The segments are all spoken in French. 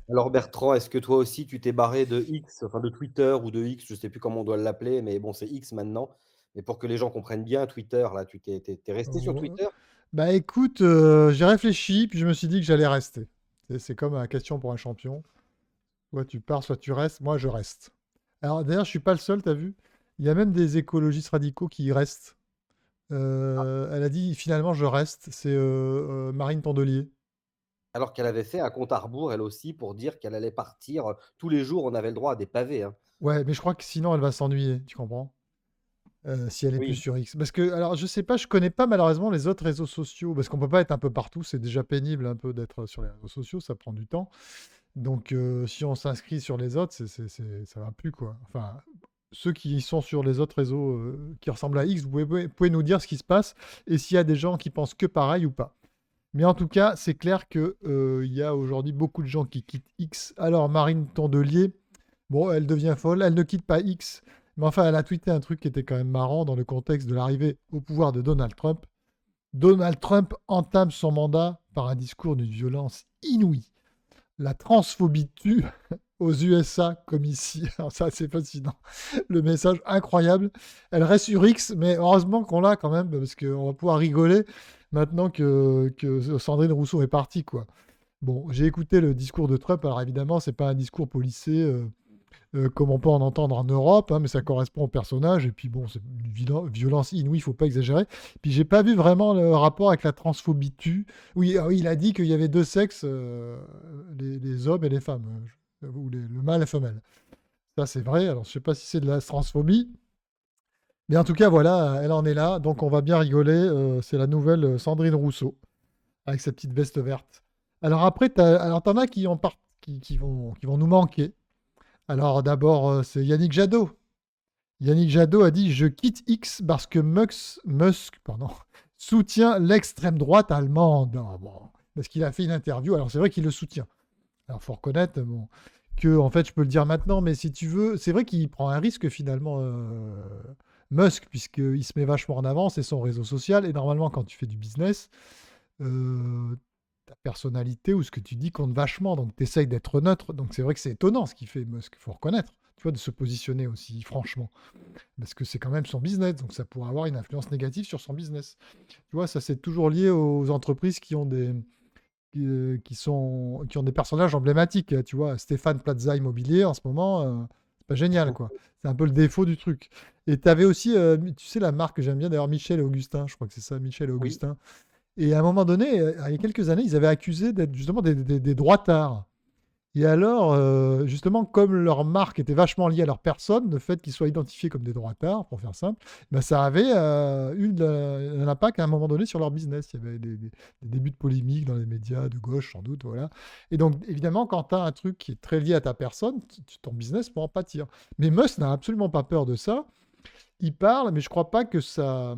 Alors Bertrand, est-ce que toi aussi tu t'es barré de X, enfin de Twitter ou de X, je sais plus comment on doit l'appeler, mais bon, c'est X maintenant. Mais pour que les gens comprennent bien, Twitter, là, tu t'es resté sur Oh, Twitter? bah écoute, j'ai réfléchi, puis je me suis dit que j'allais rester. C'est comme la question pour un champion. Soit tu pars, soit tu restes. Moi, je reste. Alors d'ailleurs, je suis pas le seul, t'as vu? Il y a même des écologistes radicaux qui y restent. Elle a dit finalement je reste. C'est Marine Tondelier. Alors qu'elle avait fait un compte à rebours, elle aussi, pour dire qu'elle allait partir, tous les jours, on avait le droit à des pavés, hein. Ouais, mais je crois que sinon elle va s'ennuyer, tu comprends? Si elle est plus Oui, sur X. Parce que, alors je sais pas, je connais pas malheureusement les autres réseaux sociaux, parce qu'on peut pas être un peu partout, c'est déjà pénible un peu d'être sur les réseaux sociaux, ça prend du temps. Donc si on s'inscrit sur les autres, ça va plus quoi. Enfin, ceux qui sont sur les autres réseaux qui ressemblent à X, vous pouvez nous dire ce qui se passe et s'il y a des gens qui pensent que pareil ou pas. Mais en tout cas, c'est clair que il y a aujourd'hui beaucoup de gens qui quittent X. Alors Marine Tondelier, bon, elle devient folle, elle ne quitte pas X, mais enfin, elle a tweeté un truc qui était quand même marrant dans le contexte de l'arrivée au pouvoir de Donald Trump. Donald Trump entame son mandat par un discours d'une violence inouïe. La transphobie tue aux USA comme ici. Alors ça, c'est fascinant. Le message incroyable. Elle reste sur X, mais heureusement qu'on l'a quand même, parce qu'on va pouvoir rigoler maintenant que Sandrine Rousseau est partie, quoi. Bon, j'ai écouté le discours de Trump. Alors évidemment, c'est pas un discours policé comme on peut en entendre en Europe, hein, mais ça correspond au personnage. Et puis bon, c'est une violence inouïe, il faut pas exagérer. Puis j'ai pas vu vraiment le rapport avec la transphobie tue. Oui, ah oui, il a dit qu'il y avait deux sexes, les hommes et les femmes, ou le mâle et la femelle. Ça, c'est vrai. Alors, je sais pas si c'est de la transphobie, mais en tout cas, voilà, elle en est là. Donc, on va bien rigoler. C'est la nouvelle Sandrine Rousseau avec sa petite veste verte. Alors après, alors t'en as qui vont nous manquer. Alors d'abord, c'est Yannick Jadot. Yannick Jadot a dit: Je quitte X parce que Musk pardon, soutient l'extrême droite allemande. Ah bon, parce qu'il a fait une interview. Alors c'est vrai qu'il le soutient. Alors faut reconnaître bon, que, en fait, je peux le dire maintenant, mais si tu veux, c'est vrai qu'il prend un risque finalement, Musk, puisqu'il se met vachement en avant, c'est son réseau social. Et normalement, quand tu fais du business, ta personnalité ou ce que tu dis compte vachement. Donc tu essayes d'être neutre. Donc c'est vrai que c'est étonnant ce qu'il fait, Musk, il faut reconnaître. Tu vois, de se positionner aussi franchement. Parce que c'est quand même son business, donc ça pourrait avoir une influence négative sur son business. Tu vois, ça c'est toujours lié aux entreprises qui ont des personnages emblématiques. Tu vois, Stéphane Plaza Immobilier en ce moment, c'est pas génial quoi. C'est un peu le défaut du truc. Et tu avais aussi, tu sais, la marque que j'aime bien d'ailleurs, Michel et Augustin, je crois que c'est ça, Michel et oui. Augustin. Et à un moment donné, il y a quelques années, ils avaient accusé d'être justement des droitards. Et alors, justement, comme leur marque était vachement liée à leur personne, le fait qu'ils soient identifiés comme des droitards, pour faire simple, ben, ça avait eu un impact à un moment donné sur leur business. Il y avait des débuts de polémique dans les médias de gauche, sans doute, voilà. Et donc, évidemment, quand tu as un truc qui est très lié à ta personne, ton business peut en pâtir. Mais Musk n'a absolument pas peur de ça. Il parle, mais je crois pas que ça.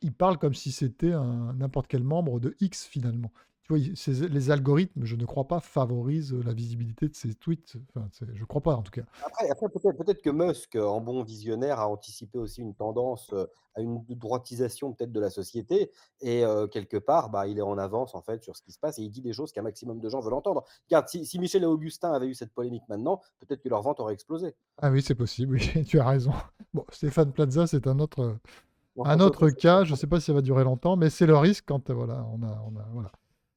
Il parle comme si c'était n'importe quel membre de X finalement. Tu vois, les algorithmes, je ne crois pas, favorisent la visibilité de ses tweets. Enfin, je ne crois pas en tout cas. Après peut-être que Musk, en bon visionnaire, a anticipé aussi une tendance, à une droitisation peut-être de la société et quelque part, bah, il est en avance en fait sur ce qui se passe et il dit des choses qu'un maximum de gens veulent entendre. Regarde, si Michel et Augustin avaient eu cette polémique maintenant, peut-être que leur vente aurait explosé. Ah oui, c'est possible, oui, tu as raison. Bon, Stéphane Plaza, c'est Donc un on peut autre cas. Je ne sais pas si ça va durer longtemps, mais c'est le risque quand voilà, voilà.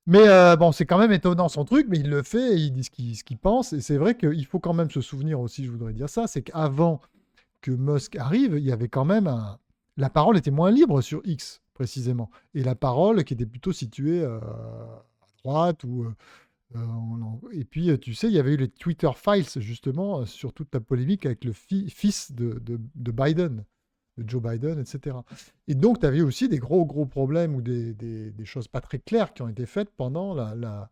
Mais bon, c'est quand même étonnant son truc, mais il le fait, et il dit ce qu'il pense. Et c'est vrai qu'il faut quand même se souvenir aussi, je voudrais dire ça, c'est qu'avant que Musk arrive, il y avait quand même la parole était moins libre sur X, précisément. Et la parole qui était plutôt située à droite ou. Et puis, tu sais, il y avait eu les Twitter Files, justement, sur toute la polémique avec le fils de Biden, de Joe Biden, etc. Et donc, tu avais aussi des gros, gros problèmes ou des choses pas très claires qui ont été faites pendant enfin,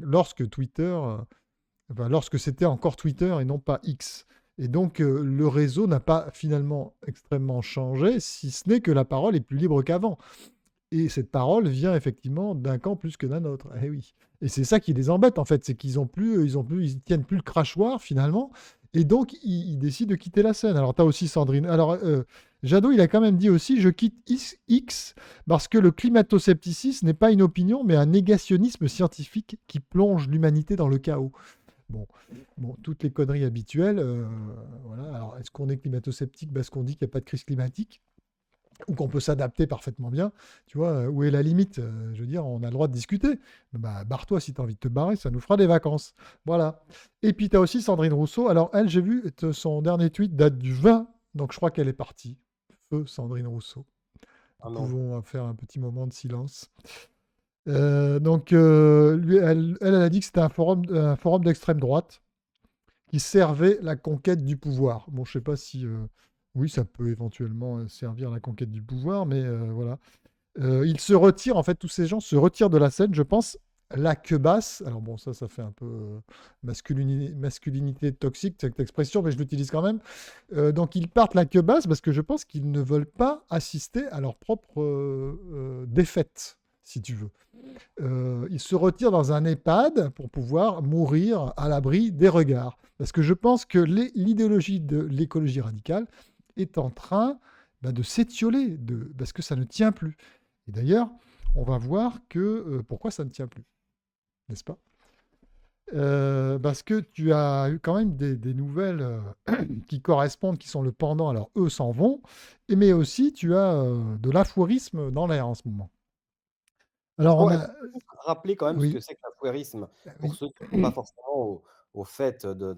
lorsque Twitter, enfin, lorsque c'était encore Twitter et non pas X. Et donc, le réseau n'a pas finalement extrêmement changé, si ce n'est que la parole est plus libre qu'avant. Et cette parole vient effectivement d'un camp plus que d'un autre. Eh oui. Et c'est ça qui les embête en fait, c'est qu'ils ont plus, ils tiennent plus le crachoir finalement. Et donc, il décide de quitter la scène. Alors, tu as aussi Sandrine. Alors, Jadot, il a quand même dit aussi, je quitte X parce que le climato-scepticisme n'est pas une opinion, mais un négationnisme scientifique qui plonge l'humanité dans le chaos. Bon, bon, toutes les conneries habituelles. Voilà. Alors, est-ce qu'on est climato-sceptique parce qu'on dit qu'il n'y a pas de crise climatique ou qu'on peut s'adapter parfaitement bien? Tu vois, où est la limite? Je veux dire, on a le droit de discuter. Bah, barre-toi si tu as envie de te barrer, ça nous fera des vacances. Voilà. Et puis, tu as aussi Sandrine Rousseau. Alors, elle, j'ai vu, son dernier tweet date du 20, donc je crois qu'elle est partie. Feu Sandrine Rousseau. Nous Ah non. pouvons faire un petit moment de silence. Donc, elle a dit que c'était un forum d'extrême droite qui servait la conquête du pouvoir. Bon, je sais pas si... oui, ça peut éventuellement servir la conquête du pouvoir, mais voilà. Ils se retirent, en fait, tous ces gens se retirent de la scène, je pense, la queue basse. Alors bon, ça fait un peu masculinité toxique, cette expression, mais je l'utilise quand même. Donc ils partent la queue basse parce que je pense qu'ils ne veulent pas assister à leur propre défaite, si tu veux. Il se retire dans un EHPAD pour pouvoir mourir à l'abri des regards. Parce que je pense que l'idéologie de l'écologie radicale est en train de s'étioler, parce que ça ne tient plus. Et d'ailleurs, on va voir que pourquoi ça ne tient plus, n'est-ce pas? Parce que tu as eu quand même des nouvelles qui correspondent, qui sont le pendant. Alors, eux s'en vont, mais aussi tu as de l'afourisme dans l'air en ce moment. Alors, on Faut a... juste rappeler quand même ce que Oui, c'est que l'affouérisme, pour oui. ceux qui ne sont pas forcément au fait de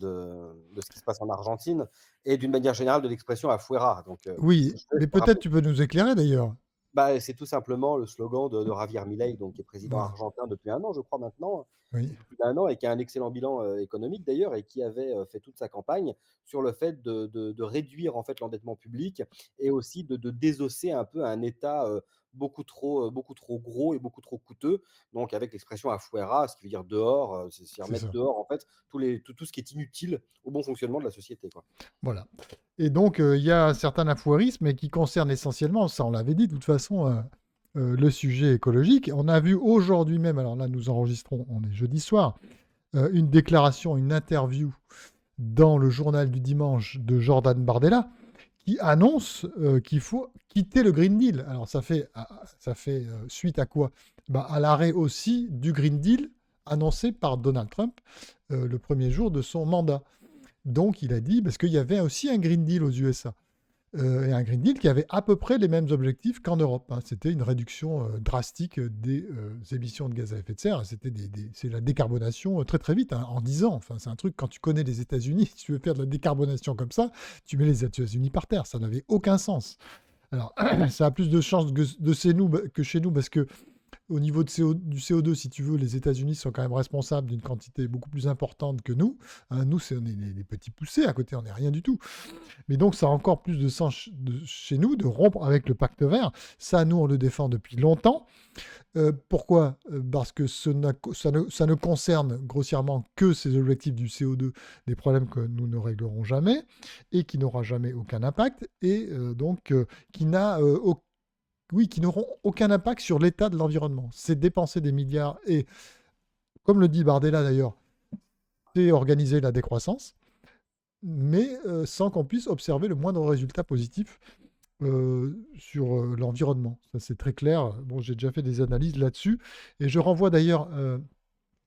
ce qui se passe en Argentine et d'une manière générale de l'expression afuera. Donc, Oui, je te laisse mais peut-être rappeler. tu peux nous éclairer d'ailleurs. Bah, c'est tout simplement le slogan de Javier Milei, donc qui est président Voilà, argentin depuis 1 an, je crois maintenant, un oui, peu plus d'1 an et qui a un excellent bilan, économique d'ailleurs et qui avait, fait toute sa campagne sur le fait de réduire en fait l'endettement public et aussi de désosser un peu un État, beaucoup trop gros et beaucoup trop coûteux. Donc avec l'expression afuera, ce qui veut dire dehors, c'est c'est remettre ça. dehors en fait tout ce qui est inutile au bon fonctionnement de la société, quoi. Voilà. Et donc, il y a un certain affouérisme qui concerne essentiellement, ça on l'avait dit de toute façon, le sujet écologique. On a vu aujourd'hui même, alors là nous enregistrons, on est jeudi soir, une déclaration, une interview dans le journal du dimanche de Jordan Bardella qui annonce qu'il faut quitter le Green Deal. Alors ça fait suite à quoi? Bah, à l'arrêt aussi du Green Deal annoncé par Donald Trump le premier jour de son mandat. Donc il a dit, parce qu'il y avait aussi un Green Deal aux USA, et un Green Deal qui avait à peu près les mêmes objectifs qu'en Europe, hein. C'était une réduction drastique des émissions de gaz à effet de serre. C'est la décarbonation très très vite, hein, en 10 ans. Enfin, c'est un truc, quand tu connais les États-Unis, si tu veux faire de la décarbonation comme ça, tu mets les États-Unis par terre. Ça n'avait aucun sens. Alors, ça a plus de chances que chez nous, parce que au niveau du CO2, si tu veux, les États-Unis sont quand même responsables d'une quantité beaucoup plus importante que nous, hein. Nous, on est des petits poussés, à côté, on n'est rien du tout. Mais donc, ça a encore plus de sens chez nous de rompre avec le pacte vert. Ça, nous, on le défend depuis longtemps. Pourquoi? Parce que ça ne concerne grossièrement que ces objectifs du CO2, des problèmes que nous ne réglerons jamais et qui n'aura jamais aucun impact, et donc qui n'auront aucun impact sur l'état de l'environnement. C'est dépenser des milliards et, comme le dit Bardella d'ailleurs, c'est organiser la décroissance, mais sans qu'on puisse observer le moindre résultat positif sur l'environnement. Ça, c'est très clair. Bon, j'ai déjà fait des analyses là-dessus. Et je renvoie d'ailleurs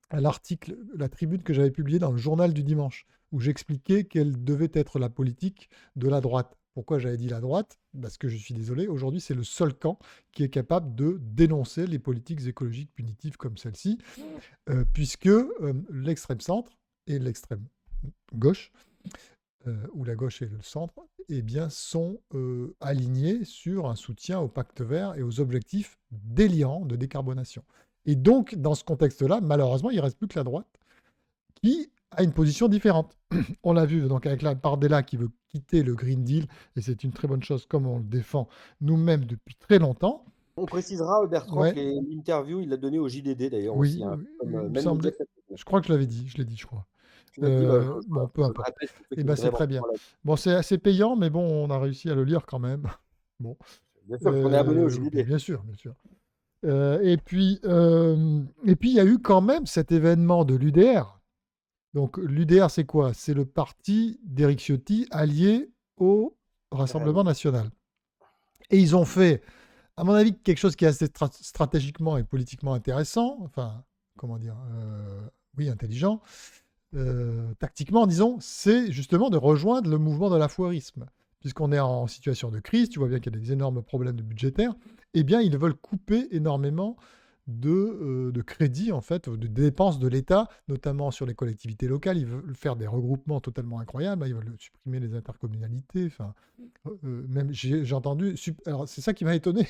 à l'article, la tribune que j'avais publiée dans le journal du dimanche, où j'expliquais quelle devait être la politique de la droite. Pourquoi j'avais dit la droite? Parce que je suis désolé, aujourd'hui, c'est le seul camp qui est capable de dénoncer les politiques écologiques punitives comme celle-ci, puisque l'extrême centre et l'extrême gauche, où la gauche et le centre, eh bien, sont alignés sur un soutien au pacte vert et aux objectifs délirants de décarbonation. Et donc, dans ce contexte-là, malheureusement, il ne reste plus que la droite qui a une position différente. On l'a vu donc avec la Bardella qui veut quitter le Green Deal, et c'est une très bonne chose comme on le défend nous-mêmes depuis très longtemps. On précisera, Bertrand, que Ouais, l'interview, il l'a donnée au JDD d'ailleurs aussi, oui, hein, oui, comme, il me même média semblait. que la télévision. Je crois que je l'avais dit, je l'ai dit, je crois. Tu l'as dit? Bah, Bon, peu je le importe. répète pour ceux Et qui ben voudraient c'est très bien. éventuellement la Bon, c'est assez payant, mais bon, on a réussi à le lire quand même. Bon. bien sûr, parce qu'on est abonné au JDD. Bien sûr, bien sûr. Et puis, il y a eu quand même cet événement de l'UDR Donc l'UDR, c'est quoi? C'est le parti d'Éric Ciotti allié au RN. Rassemblement national. Et ils ont fait, à mon avis, quelque chose qui est assez stratégiquement et politiquement intéressant, enfin, comment dire, oui, intelligent, tactiquement, disons, c'est justement de rejoindre le mouvement de l'affouérisme. Puisqu'on est en situation de crise, tu vois bien qu'il y a des énormes problèmes de budgétaires, eh bien, ils veulent couper énormément de crédits, en fait, de dépenses de l'État, notamment sur les collectivités locales. Ils veulent faire des regroupements totalement incroyables. Ils veulent supprimer les intercommunalités. Enfin, même j'ai entendu. Alors, c'est ça qui m'a étonné.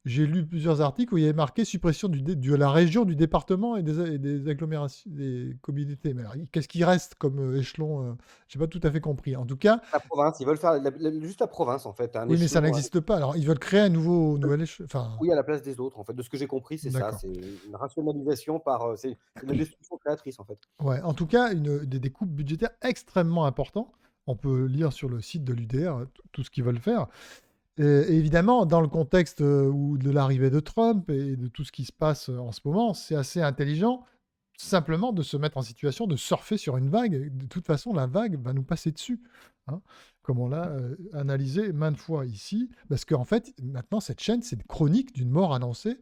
J'ai lu plusieurs articles où il y avait marqué suppression de la région, du département et des agglomérations, des communautés. Mais alors, qu'est-ce qui reste comme échelon j'ai pas tout à fait compris. En tout cas, La province, ils veulent faire juste la province en fait, un oui, mais ça échelon, n'existe pas. Alors, ils veulent créer un nouvel échelon. Enfin, oui, à la place des autres en fait. De ce que j'ai compris, c'est ça, d'accord. c'est une rationalisation c'est la destruction créatrice en fait. Ouais, en tout cas, des coupes budgétaires extrêmement importantes. On peut lire sur le site de l'UDR tout ce qu'ils veulent faire. Et évidemment, dans le contexte de l'arrivée de Trump et de tout ce qui se passe en ce moment, c'est assez intelligent simplement de se mettre en situation de surfer sur une vague. De toute façon, la vague va nous passer dessus, hein, comme on l'a analysé maintes fois ici, parce qu'en fait, maintenant, cette chaîne, c'est une chronique d'une mort annoncée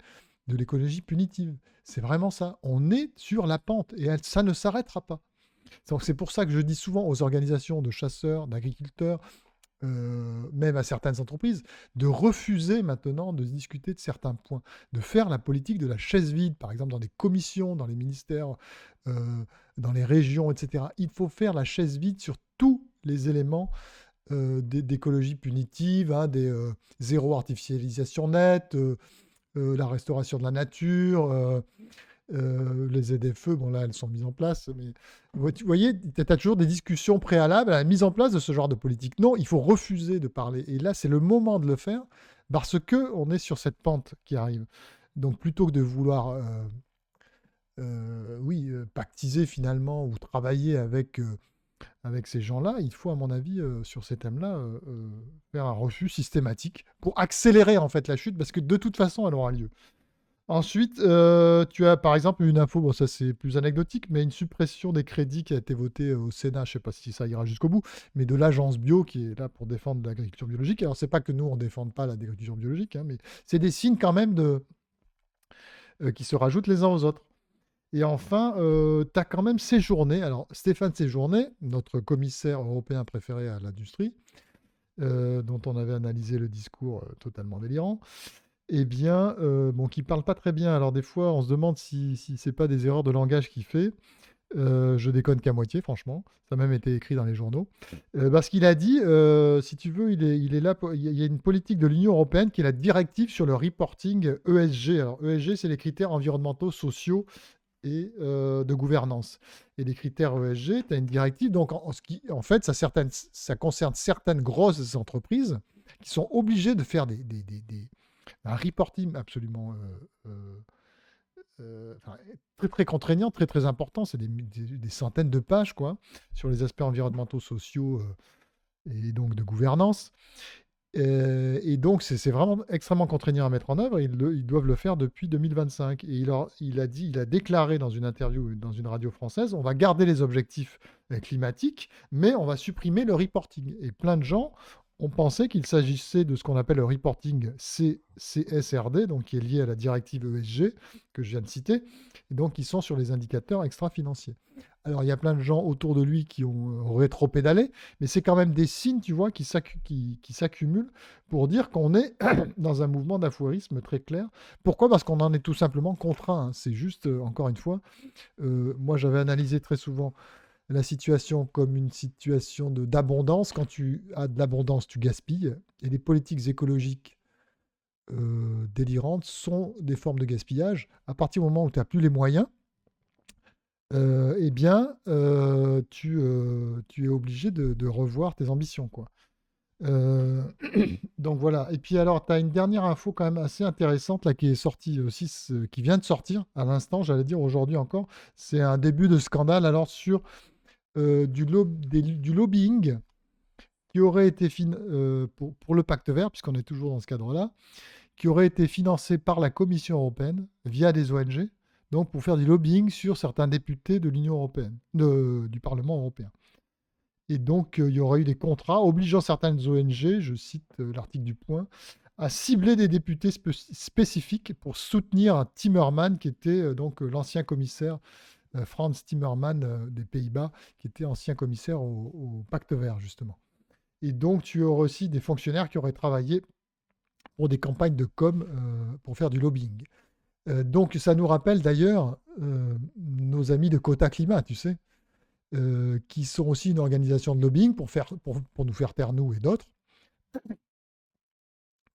de l'écologie punitive. C'est vraiment ça. On est sur la pente et ça ne s'arrêtera pas. Donc c'est pour ça que je dis souvent aux organisations de chasseurs, d'agriculteurs, même à certaines entreprises, de refuser maintenant de discuter de certains points, de faire la politique de la chaise vide, par exemple dans des commissions, dans les ministères, dans les régions, etc. Il faut faire la chaise vide sur tous les éléments d'écologie punitive, hein, zéro artificialisation nette, la restauration de la nature, les ZFE, bon là, elles sont mises en place, mais vous voyez, tu as toujours des discussions préalables à la mise en place de ce genre de politique. Non, il faut refuser de parler. Et là, c'est le moment de le faire parce que on est sur cette pente qui arrive. Donc plutôt que de vouloir, oui, pactiser finalement ou travailler avec ces gens-là, il faut, à mon avis, sur ces thèmes-là, faire un refus systématique pour accélérer en fait la chute parce que de toute façon, elle aura lieu. Ensuite, tu as par exemple une info, bon ça c'est plus anecdotique, mais une suppression des crédits qui a été votée au Sénat, je ne sais pas si ça ira jusqu'au bout, mais de l'agence bio qui est là pour défendre l'agriculture biologique. Alors c'est pas que nous on défende pas l'agriculture biologique, hein, mais c'est des signes quand même qui se rajoutent les uns aux autres. Et enfin, tu as quand même Séjourné. Alors Stéphane Séjourné, notre commissaire européen préféré à l'industrie, dont on avait analysé le discours totalement délirant, eh bien, bon, qui parle pas très bien. Alors des fois, on se demande si c'est pas des erreurs de langage qu'il fait. Je déconne qu'à moitié, franchement. Ça a même été écrit dans les journaux. Parce qu'il a dit, si tu veux, il est là il y a une politique de l'Union européenne qui est la directive sur le reporting ESG. Alors ESG, c'est les critères environnementaux, sociaux et de gouvernance. Et les critères ESG, tu as une directive, donc en fait, ça concerne certaines grosses entreprises qui sont obligées de faire un reporting absolument enfin, très très contraignant, très très important. C'est des centaines de pages quoi, sur les aspects environnementaux, sociaux et donc de gouvernance. Et donc c'est vraiment extrêmement contraignant à mettre en œuvre. Ils doivent le faire depuis 2025. Et il a déclaré dans une interview dans une radio française, on va garder les objectifs climatiques, mais on va supprimer le reporting. Et plein de gens ont pensé qu'il s'agissait de ce qu'on appelle le reporting CSRD, donc qui est lié à la directive ESG que je viens de citer, et donc qui sont sur les indicateurs extra-financiers. Alors il y a plein de gens autour de lui qui ont rétro-pédalé, mais c'est quand même des signes, tu vois, qui s'accumulent pour dire qu'on est dans un mouvement d'affouérisme très clair. Pourquoi? Parce qu'on en est tout simplement contraint, hein. C'est juste, encore une fois, moi j'avais analysé très souvent la situation comme une situation d'abondance. Quand tu as de l'abondance, tu gaspilles. Et les politiques écologiques délirantes sont des formes de gaspillage. À partir du moment où tu n'as plus les moyens, eh bien, tu es obligé de revoir tes ambitions, quoi. Euh, donc voilà. Et puis alors, tu as une dernière info quand même assez intéressante là qui est sortie aussi, qui vient de sortir à l'instant, j'allais dire aujourd'hui encore. C'est un début de scandale alors sur du lobbying qui aurait été pour le pacte vert, puisqu'on est toujours dans ce cadre-là, qui aurait été financé par la Commission européenne via des ONG. donc pour faire du lobbying sur certains députés de l'Union européenne, du Parlement européen. Et donc, il y aurait eu des contrats obligeant certaines ONG, je cite l'article du Point, à cibler des députés spécifiques pour soutenir Timmermans, qui était donc l'ancien commissaire, Frans Timmermans des Pays-Bas, qui était ancien commissaire au Pacte vert, justement. Et donc, tu aurais aussi des fonctionnaires qui auraient travaillé pour des campagnes de com pour faire du lobbying. Donc, ça nous rappelle d'ailleurs nos amis de Quota Climat, tu sais, qui sont aussi une organisation de lobbying pour nous faire taire, nous et d'autres,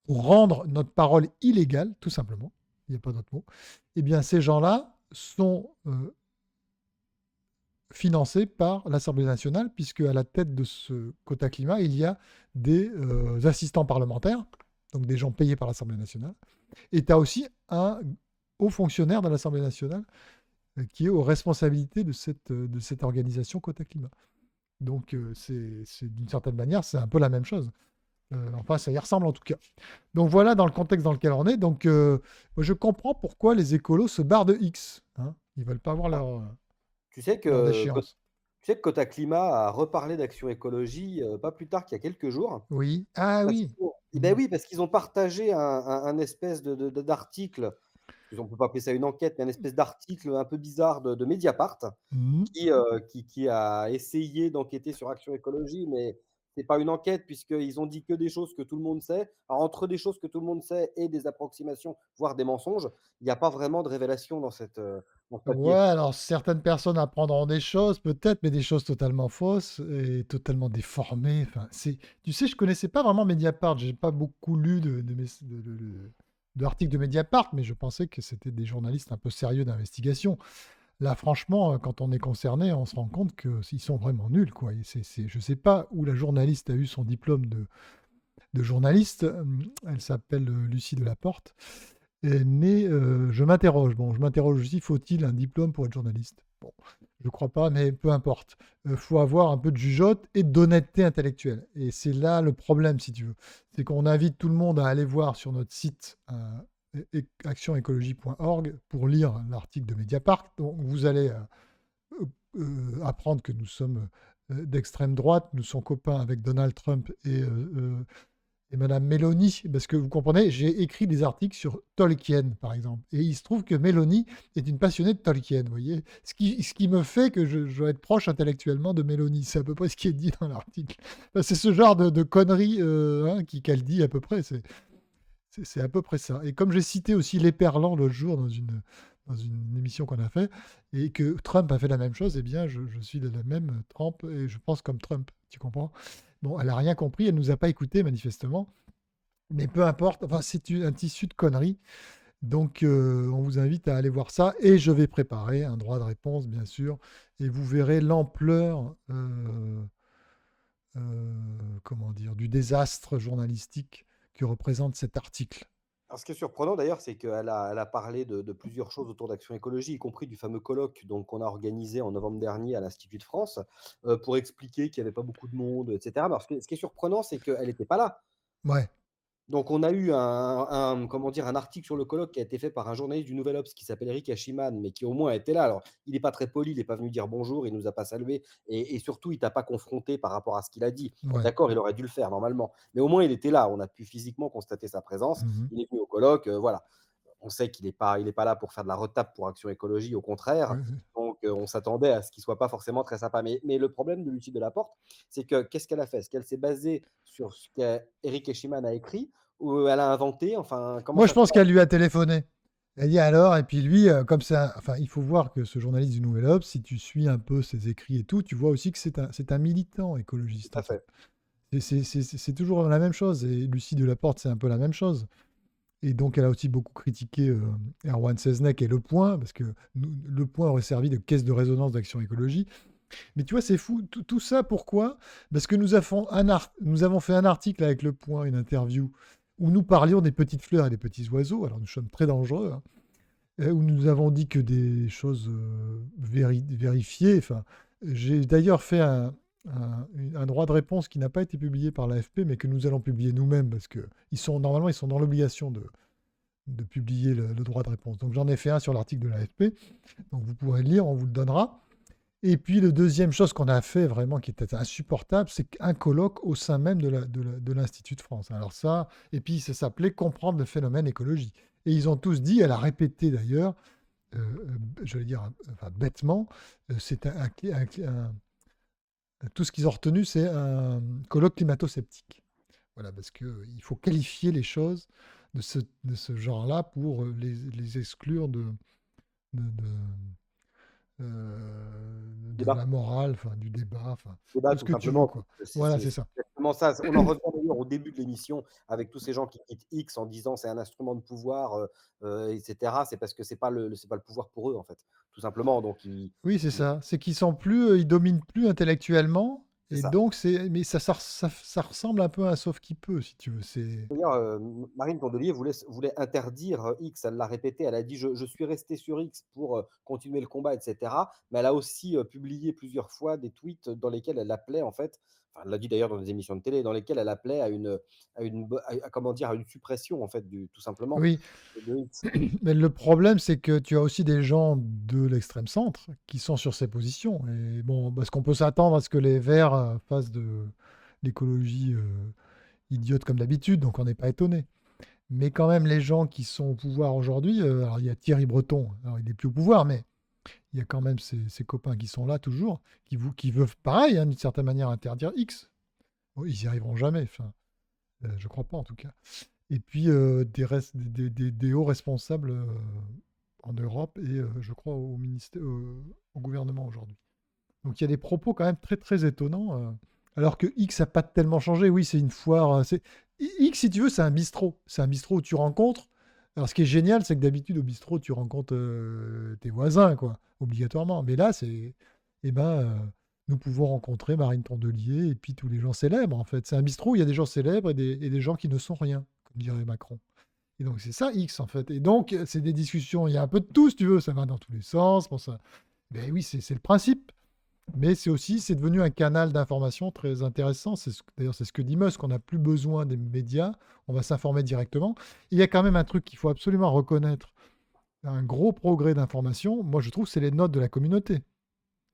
pour rendre notre parole illégale, tout simplement, il n'y a pas d'autre mot. Eh bien, ces gens-là sont financés par l'Assemblée nationale, puisque à la tête de ce quota climat, il y a des assistants parlementaires, donc des gens payés par l'Assemblée nationale. Et tu as aussi un haut fonctionnaire de l'Assemblée nationale qui est aux responsabilités de cette organisation quota climat. Donc, c'est d'une certaine manière, c'est un peu la même chose. Enfin, ça y ressemble en tout cas. Donc voilà dans le contexte dans lequel on est. Donc, je comprends pourquoi les écolos se barrent de X. Hein. Ils veulent pas avoir Ah, leur, tu sais leur que Co déchéance. tu sais que Quota Climat a reparlé d'Action Écologie, pas plus tard qu'il y a quelques jours. Oui. Ah Parce oui. qu'ils ont et beh, Mhm. oui, parce qu'ils ont partagé un espèce d'article, on ne peut pas appeler ça une enquête, mais un espèce d'article un peu bizarre de Mediapart Mhm. qui a essayé d'enquêter sur Action Écologie, mais c'est pas une enquête puisqu'ils ont dit que des choses que tout le monde sait. Alors entre des choses que tout le monde sait et des approximations, voire des mensonges, il y a pas vraiment de révélation dans ce Ouais, papier. alors certaines personnes apprendront des choses, peut-être, mais des choses totalement fausses et totalement déformées. Enfin, tu sais, je connaissais pas vraiment Mediapart. J'ai pas beaucoup lu d'articles de Mediapart, mais je pensais que c'était des journalistes un peu sérieux d'investigation. Là, franchement, quand on est concerné, on se rend compte qu'ils sont vraiment nuls, quoi. Et je sais pas où la journaliste a eu son diplôme de journaliste. Elle s'appelle Lucie Delaporte. Mais je m'interroge. Bon, je m'interroge aussi, faut-il un diplôme pour être journaliste? Bon, je crois pas, mais peu importe. Il faut avoir un peu de jugeote et d'honnêteté intellectuelle. Et c'est là le problème, si tu veux. C'est qu'on invite tout le monde à aller voir sur notre site actionécologie.org pour lire l'article de Mediapart. Donc, vous allez apprendre que nous sommes d'extrême droite, nous sommes copains avec Donald Trump et Madame Mélanie, parce que vous comprenez, j'ai écrit des articles sur Tolkien, par exemple. Et il se trouve que Mélanie est une passionnée de Tolkien, vous voyez. Ce qui me fait que je dois être proche intellectuellement de Mélanie. C'est à peu près ce qui est dit dans l'article. Enfin, c'est ce genre de conneries qu'elle dit à peu près. C'est à peu près ça. Et comme j'ai cité aussi l'éperlan l'autre jour dans une émission qu'on a fait, et que Trump a fait la même chose, eh bien, je suis de la même trempe et je pense comme Trump. Tu comprends? Bon, elle n'a rien compris, elle ne nous a pas écoutés manifestement, mais peu importe, enfin, c'est un tissu de conneries. Donc, on vous invite à aller voir ça et je vais préparer un droit de réponse, bien sûr, et vous verrez l'ampleur, comment dire, du désastre journalistique que représente cet article. Alors ce qui est surprenant d'ailleurs, c'est qu'elle a parlé de plusieurs choses autour d'Action Écologie, y compris du fameux colloque donc qu'on a organisé en novembre dernier à l'Institut de France, pour expliquer qu'il y avait pas beaucoup de monde et cetera. Alors ce qui est surprenant, c'est qu'elle était pas là. Ouais. Donc on a eu comment dire? Un article sur le colloque qui a été fait par un journaliste du Nouvel Obs qui s'appelle Eric Achiman, mais qui au moins était là. Alors il est pas très poli, il est pas venu dire bonjour, il nous a pas salués et surtout il t'a pas confronté par rapport à ce qu'il a dit. Ouais. D'accord, il aurait dû le faire normalement, mais au moins il était là. On a pu physiquement constater sa présence. Mmh. Il est venu au colloque, voilà. On sait qu'il est pas là pour faire de la retape pour Action Écologie, au contraire. Ouais, Donc on s'attendait à ce qu'il soit pas forcément très sympa. Mais le problème de Lucie Delaporte, c'est que qu'est-ce qu'elle a fait? Est-ce qu'elle s'est basée sur ce qu'Éric Eschiman a écrit ou elle a inventé? Enfin, comment moi, je ça se pense passe? qu'elle lui a téléphoné. Elle dit alors, et puis lui, comme ça, enfin, il faut voir que ce journaliste du Nouvel Obs, si tu suis un peu ses écrits et tout, tu vois aussi que c'est un militant Tout écologiste, en à fait. fait. C'est toujours la même chose. Et Lucie Delaporte, c'est un peu la même chose. Et donc, elle a aussi beaucoup critiqué Erwan Seznec et Le Point, parce que Le Point aurait servi de caisse de résonance d'Action Écologie. Mais tu vois, c'est fou. Tout ça, pourquoi? Parce que nous avons fait un article avec Le Point, une interview, où nous parlions des petites fleurs et des petits oiseaux. Alors, nous sommes très dangereux, hein, où nous avons dit que des choses vérifiées. Enfin, j'ai d'ailleurs fait un droit de réponse qui n'a pas été publié par l'AFP, mais que nous allons publier nous-mêmes, parce que normalement, ils sont dans l'obligation de publier le droit de réponse. Donc j'en ai fait un sur l'article de l'AFP, donc vous pourrez le lire, on vous le donnera. Et puis, le deuxième chose qu'on a fait vraiment qui était insupportable, c'est un colloque au sein même de l'Institut de France. Alors ça, et puis ça s'appelait Comprendre le phénomène écologie. Et ils ont tous dit, elle a répété d'ailleurs, je vais dire enfin, bêtement, c'est tout ce qu'ils ont retenu, c'est un colloque climato-sceptique. Voilà, parce qu'il faut qualifier les choses de ce genre-là pour les exclure de, de la Débat. morale, enfin, du débat, enfin, Débat de ce tout que tu veux, simplement, quoi. c'est Voilà, c'est c'est c'est ça. exactement ça. On en revient d'ailleurs au début de l'émission avec tous ces gens qui quittent X en disant: «C'est un instrument de pouvoir», et cetera. C'est parce que c'est pas le pouvoir pour eux, en fait, tout simplement. Donc Oui, c'est ils ça. C'est qu'ils sont plus, ils dominent plus intellectuellement, c'est et ça. donc c'est, mais ça ressemble un peu à un sauve qui peut, si tu veux. C'est D'ailleurs, Marine Tondelier voulait interdire, X. Elle l'a répété, elle a dit: «Je suis restée sur X pour, continuer le combat» et cetera. Mais elle a aussi, publié plusieurs fois des tweets dans lesquels elle appelait en fait, enfin, elle l'a dit d'ailleurs dans des émissions de télé, dans lesquelles elle appelait à comment dire? À une suppression en fait du tout simplement oui, de X. mais le problème, c'est que tu as aussi des gens de l'extrême centre qui sont sur ces positions. Et bon, parce qu'on peut s'attendre à ce que les Verts fassent de l'écologie idiote comme d'habitude, donc on n'est pas étonné. Mais quand même, les gens qui sont au pouvoir aujourd'hui, alors il y a Thierry Breton, alors il n'est plus au pouvoir, mais il y a quand même ses copains qui sont là toujours, qui veulent pareil, hein, d'une certaine manière, interdire X. Bon, ils n'y arriveront jamais, enfin, je crois pas en tout cas. Et puis des hauts responsables en Europe et je crois au ministère, au gouvernement aujourd'hui. Donc il y a des propos quand même très très étonnants. Alors que X n'a pas tellement changé. Oui, c'est une foire. X, si tu veux, c'est un bistrot. C'est un bistrot où tu rencontres. Alors ce qui est génial, c'est que d'habitude au bistrot, tu rencontres tes voisins, quoi, obligatoirement. Mais là, eh ben, nous pouvons rencontrer Marine Tondelier et puis tous les gens célèbres, en fait. C'est un bistrot où il y a des gens célèbres et des gens qui ne sont rien, comme dirait Macron. Et donc c'est ça X, en fait. Et donc c'est des discussions. Il y a un peu de tout, si tu veux. Ça va dans tous les sens. Bon, ça... Ben oui, c'est le principe. Mais c'est aussi, c'est devenu un canal d'information très intéressant. D'ailleurs, c'est ce que dit Musk, on n'a plus besoin des médias, on va s'informer directement. Il y a quand même un truc qu'il faut absolument reconnaître, un gros progrès d'information, moi je trouve, c'est les notes de la communauté.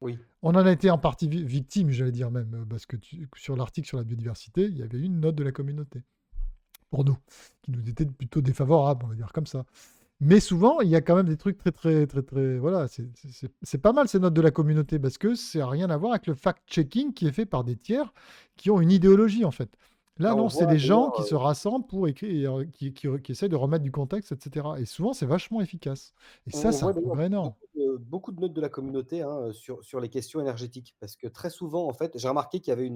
Oui. On en a été en partie victime, j'allais dire même, parce que sur l'article sur la biodiversité, il y avait une note de la communauté, pour nous, qui nous était plutôt défavorable, on va dire comme ça. Mais souvent, il y a quand même des trucs très, très, très, très. Voilà, c'est pas mal ces notes de la communauté parce que ça n'a rien à voir avec le fact-checking qui est fait par des tiers qui ont une idéologie en fait. Là, Bah, on non, c'est voit des gens d'ailleurs, qui se rassemblent pour écrire, qui essayent de remettre du contexte, etc. Et souvent, c'est vachement efficace. Et ça, on c'est un voit d'ailleurs progrès énorme. beaucoup de notes de la communauté, hein, sur les questions énergétiques. Parce que très souvent, en fait, j'ai remarqué qu'il y avait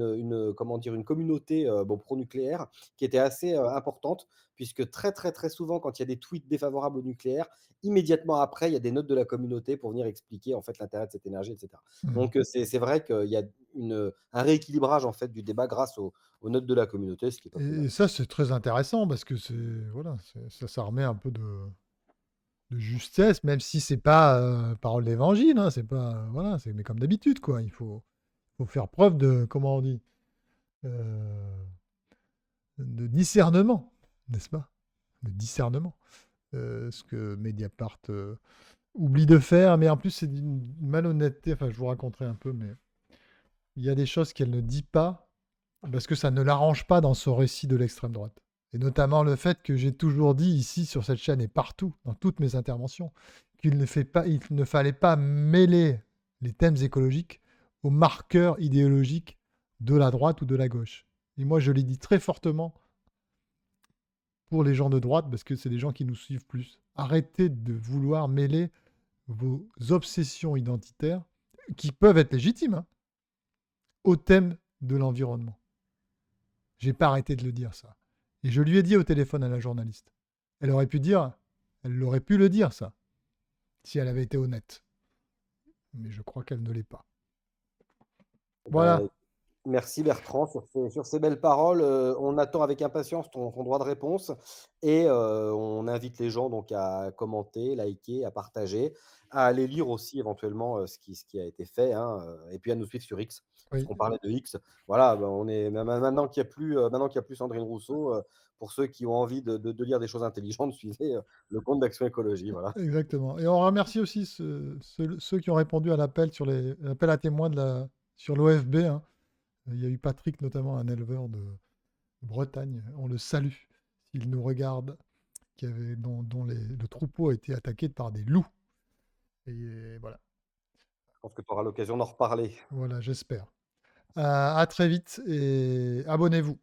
comment dire? Une communauté, bon, pro-nucléaire qui était assez, importante puisque très, très, très souvent, quand il y a des tweets défavorables au nucléaire, immédiatement après, il y a des notes de la communauté pour venir expliquer, en fait, l'intérêt de cette énergie et cetera. Mm. Donc, c'est vrai qu'il y a un rééquilibrage, en fait, du débat grâce aux notes de la communauté, ce qui est pas plus mal. Et ça, c'est très intéressant parce que voilà, ça remet un peu de justesse, même si c'est pas parole d'évangile, hein, c'est pas voilà, mais comme d'habitude quoi. Faut faire preuve de comment on dit euh, de discernement, n'est-ce pas? De discernement. Ce que Mediapart oublie de faire, mais en plus c'est d'une malhonnêteté. Enfin, je vous raconterai un peu, mais il y a des choses qu'elle ne dit pas parce que ça ne l'arrange pas dans son récit de l'extrême droite. Et notamment le fait que j'ai toujours dit ici sur cette chaîne et partout, dans toutes mes interventions, il ne fallait pas mêler les thèmes écologiques aux marqueurs idéologiques de la droite ou de la gauche. Et moi, je l'ai dit très fortement pour les gens de droite, parce que c'est des gens qui nous suivent plus. Arrêtez de vouloir mêler vos obsessions identitaires, qui peuvent être légitimes, hein, au thème de l'environnement. J'ai pas arrêté de le dire, ça. Et je lui ai dit au téléphone à la journaliste. Elle aurait pu dire, elle aurait pu le dire, ça, si elle avait été honnête. Mais je crois qu'elle ne l'est pas. Eh ben, Voilà. Merci Bertrand sur ces belles paroles, on attend avec impatience ton droit de réponse et on invite les gens donc à commenter, liker, à partager, à aller lire aussi éventuellement, ce qui a été fait, hein, et puis à nous suivre sur X, Oui, puisqu'on parlait de X. Voilà, bah, on est maintenant qu'il y a plus, maintenant qu'il y a plus Sandrine Rousseau, pour ceux qui ont envie de lire des choses intelligentes, suivez, le compte d'Action Écologie, voilà. exactement et on remercie aussi ceux qui ont répondu à l'appel à témoins sur l'OFB, hein. Il y a eu Patrick, notamment un éleveur de Bretagne, on le salue s'il nous regarde, dont le troupeau a été attaqué par des loups et voilà, Je pense que tu auras l'occasion d'en reparler. voilà, j'espère. À très vite et abonnez-vous.